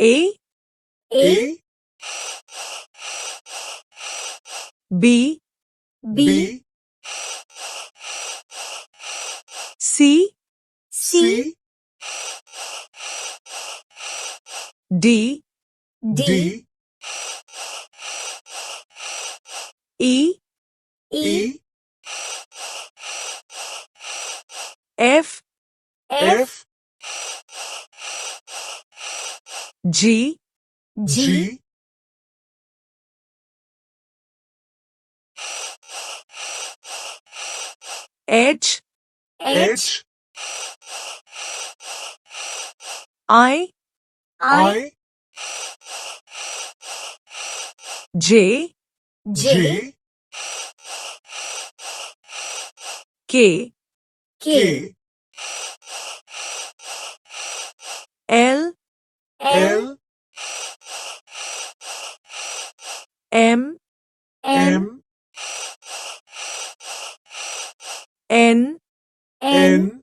A, A, B, B, C, C, D, D, E, E, F, F, G, G, H, H, I, I, J, J, K, K, L, L, M, M, N, N,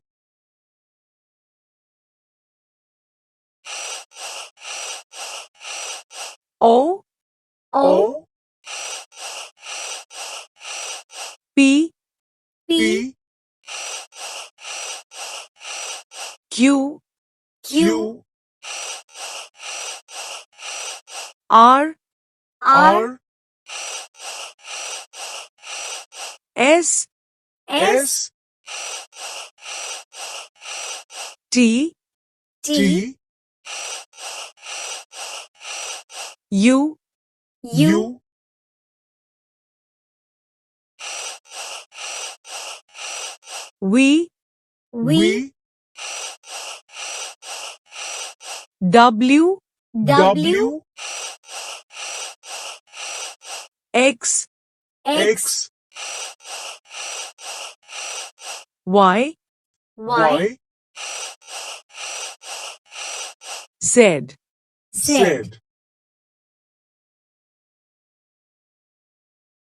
O, O, P, P, Q, Q, R, R, S, S, T, T, U, U, V, V, W, W, X, X, Y, Y, Z. Z.